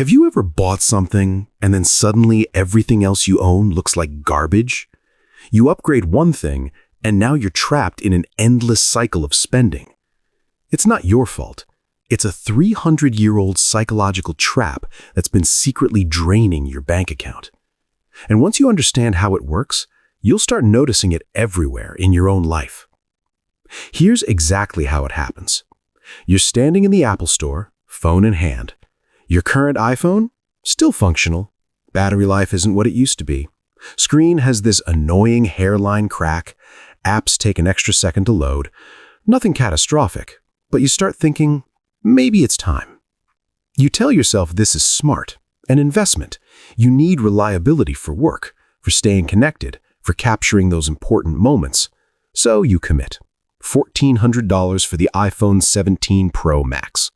Have you ever bought something and then suddenly everything else you own looks like garbage? You upgrade one thing and now you're trapped in an endless cycle of spending. It's not your fault. It's a 300-year-old psychological trap that's been secretly draining your bank account. And once you understand how it works, you'll start noticing it everywhere in your own life. Here's exactly how it happens. You're standing in the Apple Store, phone in hand. Your current iPhone? Still functional. Battery life isn't what it used to be. Screen has this annoying hairline crack. Apps take an extra second to load. Nothing catastrophic, but you start thinking, maybe it's time. You tell yourself this is smart, an investment. You need reliability for work, for staying connected, for capturing those important moments. So you commit. $1,400 for the iPhone 17 Pro Max.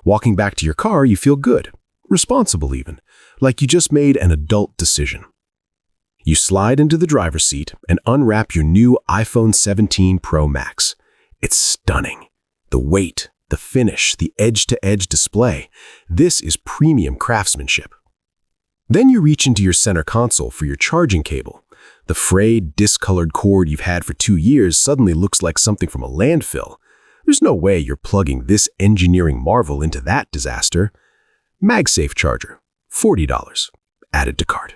Walking back to your car, you feel good, responsible even, like you just made an adult decision. You slide into the driver's seat and unwrap your new iPhone 17 Pro Max. It's stunning. The weight, the finish, the edge-to-edge display. This is premium craftsmanship. Then you reach into your center console for your charging cable. The frayed, discolored cord you've had for 2 years suddenly looks like something from a landfill. There's no way you're plugging this engineering marvel into that disaster. MagSafe charger, $40, added to cart.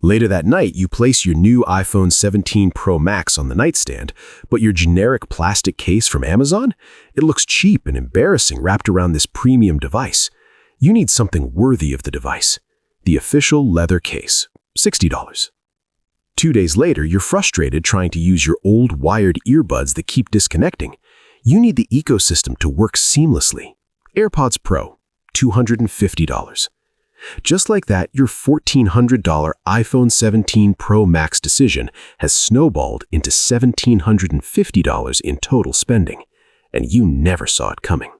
Later that night, you place your new iPhone 17 Pro Max on the nightstand, but your generic plastic case from Amazon? It looks cheap and embarrassing wrapped around this premium device. You need something worthy of the device. The official leather case, $60. 2 days later, you're frustrated trying to use your old wired earbuds that keep disconnecting. You need the ecosystem to work seamlessly. AirPods Pro, $250. Just like that, your $1,400 iPhone 17 Pro Max decision has snowballed into $1,750 in total spending, and you never saw it coming.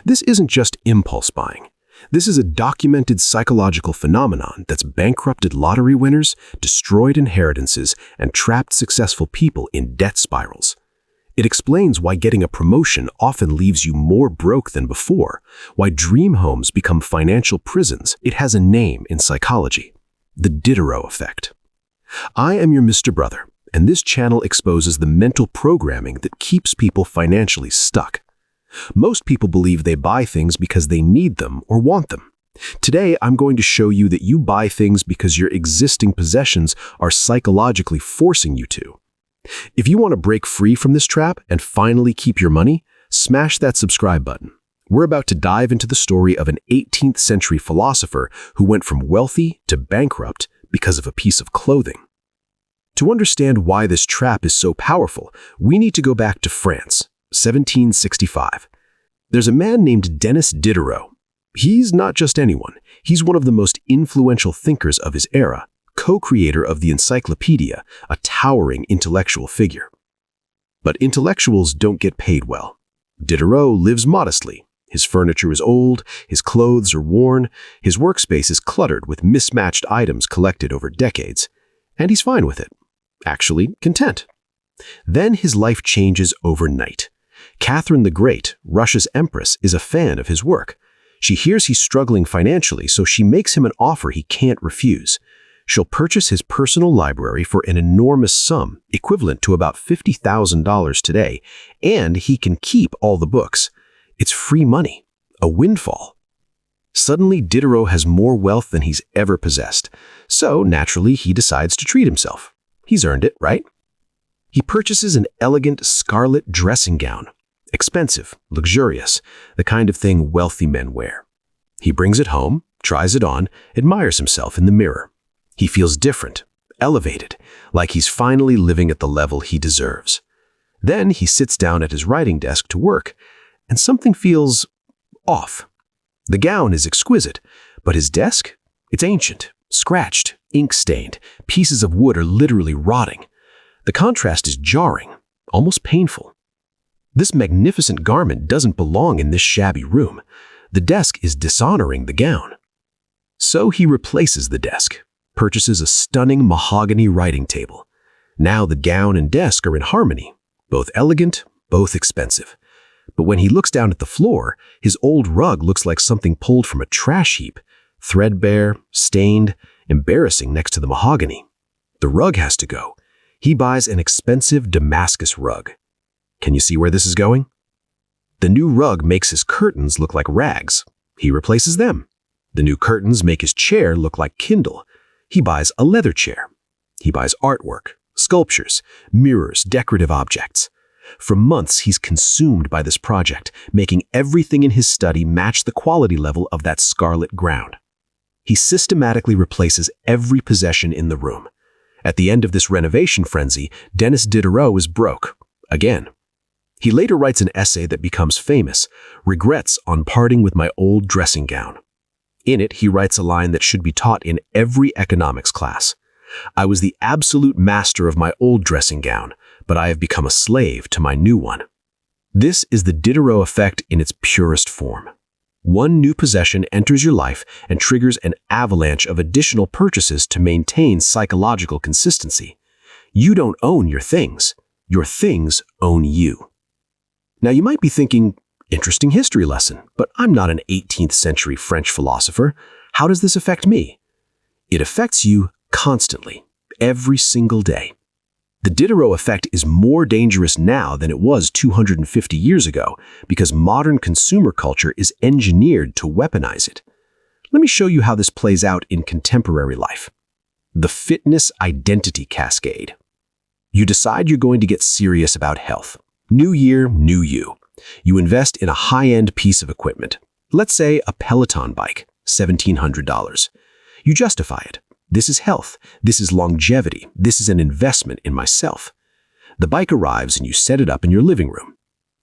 This isn't just impulse buying. This is a documented psychological phenomenon that's bankrupted lottery winners, destroyed inheritances, and trapped successful people in debt spirals. It explains why getting a promotion often leaves you more broke than before, why dream homes become financial prisons. It has a name in psychology: the Diderot Effect. I am your Mr. Brother, and this channel exposes the mental programming that keeps people financially stuck. Most people believe they buy things because they need them or want them. Today, I'm going to show you that you buy things because your existing possessions are psychologically forcing you to. If you want to break free from this trap and finally keep your money, smash that subscribe button. We're about to dive into the story of an 18th century philosopher who went from wealthy to bankrupt because of a piece of clothing. To understand why this trap is so powerful, we need to go back to France, 1765. There's a man named Denis Diderot. He's not just anyone. He's one of the most influential thinkers of his era, co-creator of the Encyclopedia, a towering intellectual figure. But intellectuals don't get paid well. Diderot lives modestly. His furniture is old, his clothes are worn, his workspace is cluttered with mismatched items collected over decades, and he's fine with it. Actually, content. Then his life changes overnight. Catherine the Great, Russia's empress, is a fan of his work. She hears he's struggling financially, so she makes him an offer he can't refuse. She'll purchase his personal library for an enormous sum, equivalent to about $50,000 today, and he can keep all the books. It's free money, a windfall. Suddenly, Diderot has more wealth than he's ever possessed, so naturally he decides to treat himself. He's earned it, right? He purchases an elegant scarlet dressing gown. Expensive, luxurious, the kind of thing wealthy men wear. He brings it home, tries it on, admires himself in the mirror. He feels different, elevated, like he's finally living at the level he deserves. Then he sits down at his writing desk to work, and something feels off. The gown is exquisite, but his desk? It's ancient, scratched, ink-stained. Pieces of wood are literally rotting. The contrast is jarring, almost painful. This magnificent garment doesn't belong in this shabby room. The desk is dishonoring the gown. So he replaces the desk, purchases a stunning mahogany writing table. Now the gown and desk are in harmony, both elegant, both expensive. But when he looks down at the floor, his old rug looks like something pulled from a trash heap, threadbare, stained, embarrassing next to the mahogany. The rug has to go. He buys an expensive Damascus rug. Can you see where this is going? The new rug makes his curtains look like rags. He replaces them. The new curtains make his chair look like Kindle. He buys a leather chair. He buys artwork, sculptures, mirrors, decorative objects. For months, he's consumed by this project, making everything in his study match the quality level of that scarlet ground. He systematically replaces every possession in the room. At the end of this renovation frenzy, Denis Diderot is broke, again. He later writes an essay that becomes famous, Regrets on Parting with My Old Dressing Gown. In it, he writes a line that should be taught in every economics class. I was the absolute master of my old dressing gown, but I have become a slave to my new one. This is the Diderot effect in its purest form. One new possession enters your life and triggers an avalanche of additional purchases to maintain psychological consistency. You don't own your things own you. Now you might be thinking, interesting history lesson, but I'm not an 18th century French philosopher. How does this affect me? It affects you constantly, every single day. The Diderot effect is more dangerous now than it was 250 years ago because modern consumer culture is engineered to weaponize it. Let me show you how this plays out in contemporary life. The fitness identity cascade. You decide you're going to get serious about health. New year, new you. You invest in a high-end piece of equipment. Let's say a Peloton bike, $1,700. You justify it. This is health. This is longevity. This is an investment in myself. The bike arrives and you set it up in your living room.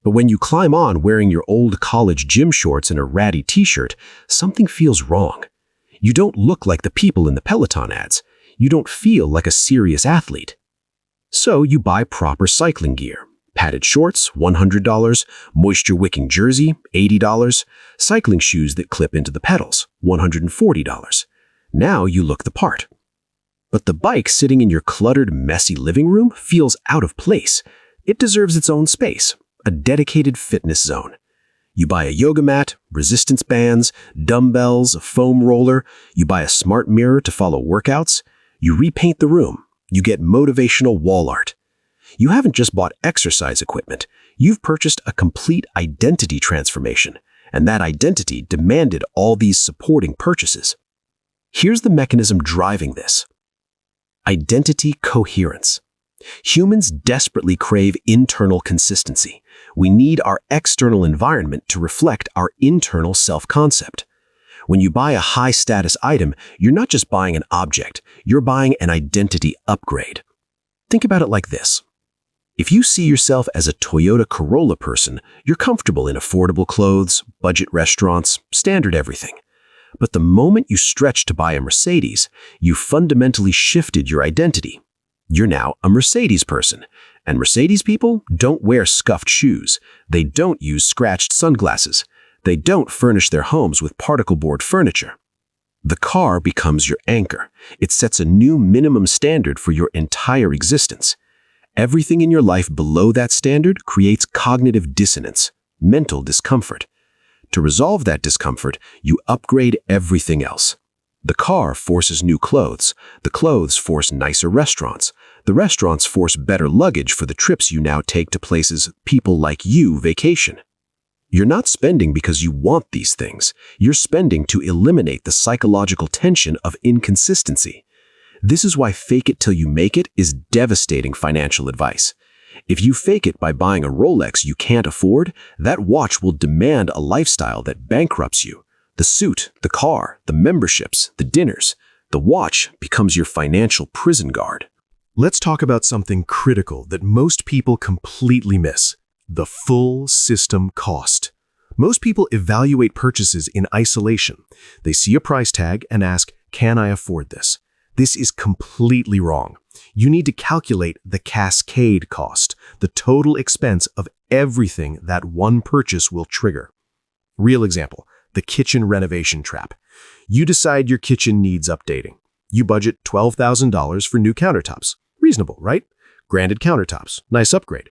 But when you climb on wearing your old college gym shorts and a ratty t-shirt, something feels wrong. You don't look like the people in the Peloton ads. You don't feel like a serious athlete. So you buy proper cycling gear. Padded shorts, $100. Moisture-wicking jersey, $80. Cycling shoes that clip into the pedals, $140. Now you look the part. But the bike sitting in your cluttered, messy living room feels out of place. It deserves its own space, a dedicated fitness zone. You buy a yoga mat, resistance bands, dumbbells, a foam roller. You buy a smart mirror to follow workouts. You repaint the room. You get motivational wall art. You haven't just bought exercise equipment. You've purchased a complete identity transformation, and that identity demanded all these supporting purchases. Here's the mechanism driving this. Identity coherence. Humans desperately crave internal consistency. We need our external environment to reflect our internal self-concept. When you buy a high-status item, you're not just buying an object, you're buying an identity upgrade. Think about it like this. If you see yourself as a Toyota Corolla person, you're comfortable in affordable clothes, budget restaurants, standard everything. But the moment you stretch to buy a Mercedes, you fundamentally shifted your identity. You're now a Mercedes person, and Mercedes people don't wear scuffed shoes. They don't use scratched sunglasses. They don't furnish their homes with particle board furniture. The car becomes your anchor. It sets a new minimum standard for your entire existence. Everything in your life below that standard creates cognitive dissonance, mental discomfort. To resolve that discomfort, you upgrade everything else. The car forces new clothes. The clothes force nicer restaurants. The restaurants force better luggage for the trips you now take to places people like you vacation. You're not spending because you want these things. You're spending to eliminate the psychological tension of inconsistency. This is why fake it till you make it is devastating financial advice. If you fake it by buying a Rolex you can't afford, that watch will demand a lifestyle that bankrupts you. The suit, the car, the memberships, the dinners. The watch becomes your financial prison guard. Let's talk about something critical that most people completely miss: the full system cost. Most people evaluate purchases in isolation. They see a price tag and ask, can I afford this? This is completely wrong. You need to calculate the cascade cost, the total expense of everything that one purchase will trigger. Real example, the kitchen renovation trap. You decide your kitchen needs updating. You budget $12,000 for new countertops. Reasonable, right? Granite countertops, nice upgrade.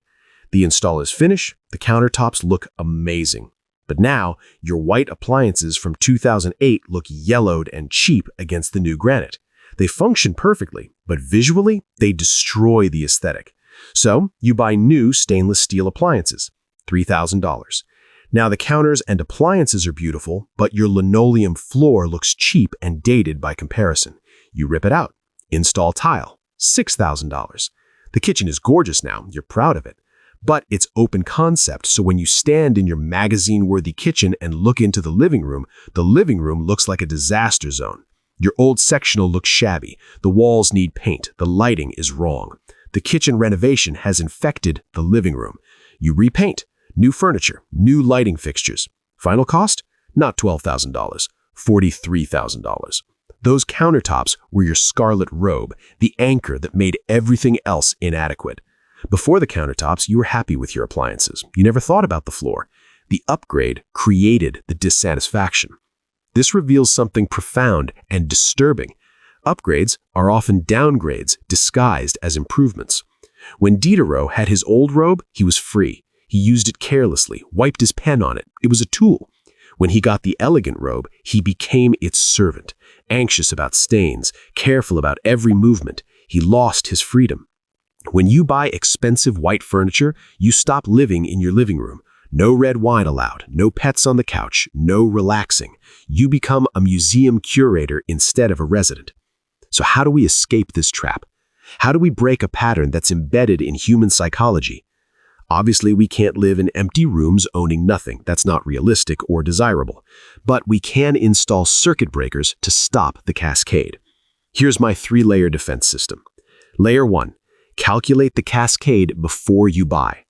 The install is finished, the countertops look amazing. But now, your white appliances from 2008 look yellowed and cheap against the new granite. They function perfectly, but visually, they destroy the aesthetic. So, you buy new stainless steel appliances, $3,000. Now the counters and appliances are beautiful, but your linoleum floor looks cheap and dated by comparison. You rip it out. Install tile, $6,000. The kitchen is gorgeous now, you're proud of it. But it's open concept, so when you stand in your magazine-worthy kitchen and look into the living room looks like a disaster zone. Your old sectional looks shabby, the walls need paint, the lighting is wrong. The kitchen renovation has infected the living room. You repaint, new furniture, new lighting fixtures. Final cost? Not $12,000, $43,000. Those countertops were your scarlet robe, the anchor that made everything else inadequate. Before the countertops, you were happy with your appliances. You never thought about the floor. The upgrade created the dissatisfaction. This reveals something profound and disturbing. Upgrades are often downgrades disguised as improvements. When Diderot had his old robe, he was free. He used it carelessly, wiped his pen on it. It was a tool. When he got the elegant robe, he became its servant, anxious about stains, careful about every movement. He lost his freedom. When you buy expensive white furniture, you stop living in your living room. No red wine allowed, no pets on the couch, no relaxing. You become a museum curator instead of a resident. So how do we escape this trap? How do we break a pattern that's embedded in human psychology? Obviously, we can't live in empty rooms owning nothing. That's not realistic or desirable. But we can install circuit breakers to stop the cascade. Here's my 3-layer defense system. Layer 1. Calculate the cascade before you buy.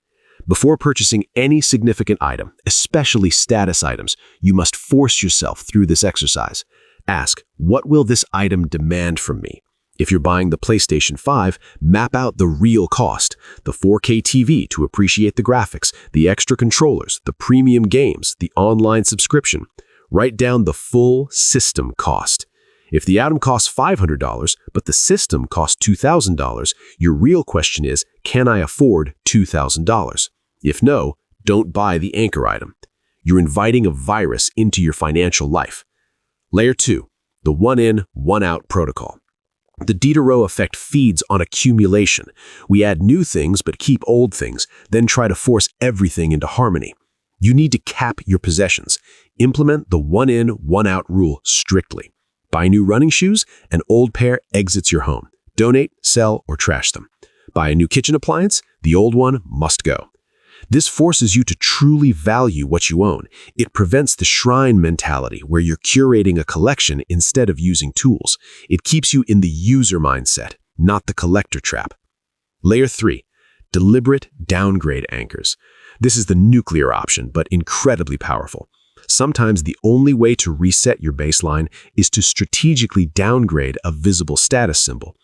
Before purchasing any significant item, especially status items, you must force yourself through this exercise. Ask, what will this item demand from me? If you're buying the PlayStation 5, map out the real cost, the 4K TV to appreciate the graphics, the extra controllers, the premium games, the online subscription. Write down the full system cost. If the item costs $500, but the system costs $2,000, your real question is, can I afford $2,000? If no, don't buy the anchor item. You're inviting a virus into your financial life. Layer 2, the one-in, one-out protocol. The Diderot Effect feeds on accumulation. We add new things but keep old things, then try to force everything into harmony. You need to cap your possessions. Implement the one-in, one-out rule strictly. Buy new running shoes, an old pair exits your home. Donate, sell, or trash them. Buy a new kitchen appliance, the old one must go. This forces you to truly value what you own. It prevents the shrine mentality where you're curating a collection instead of using tools. It keeps you in the user mindset, not the collector trap. Layer 3, deliberate downgrade anchors. This is the nuclear option, but incredibly powerful. Sometimes the only way to reset your baseline is to strategically downgrade a visible status symbol.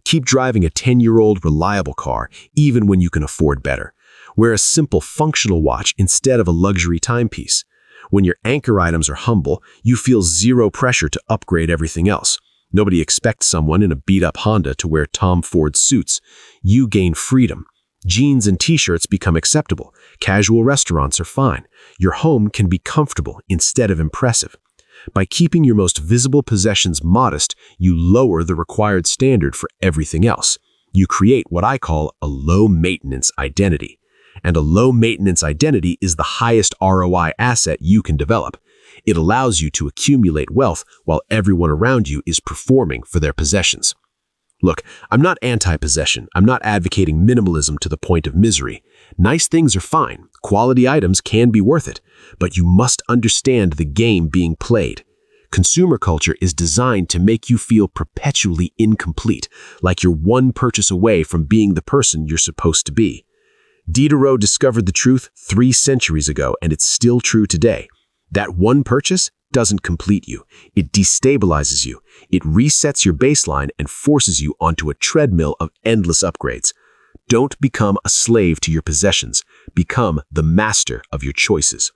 Keep driving a 10-year-old reliable car, even when you can afford better. Wear a simple functional watch instead of a luxury timepiece. When your anchor items are humble, you feel zero pressure to upgrade everything else. Nobody expects someone in a beat-up Honda to wear Tom Ford suits. You gain freedom. Jeans and t-shirts become acceptable. Casual restaurants are fine. Your home can be comfortable instead of impressive. By keeping your most visible possessions modest, you lower the required standard for everything else. You create what I call a low-maintenance identity. And a low-maintenance identity is the highest ROI asset you can develop. It allows you to accumulate wealth while everyone around you is performing for their possessions. Look, I'm not anti-possession. I'm not advocating minimalism to the point of misery. Nice things are fine. Quality items can be worth it. But you must understand the game being played. Consumer culture is designed to make you feel perpetually incomplete, like you're one purchase away from being the person you're supposed to be. Diderot discovered the truth 3 centuries ago, and it's still true today. That one purchase doesn't complete you. It destabilizes you. It resets your baseline and forces you onto a treadmill of endless upgrades. Don't become a slave to your possessions. Become the master of your choices.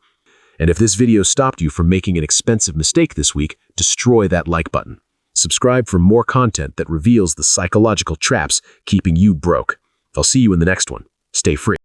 And if this video stopped you from making an expensive mistake this week, destroy that like button. Subscribe for more content that reveals the psychological traps keeping you broke. I'll see you in the next one. Stay free.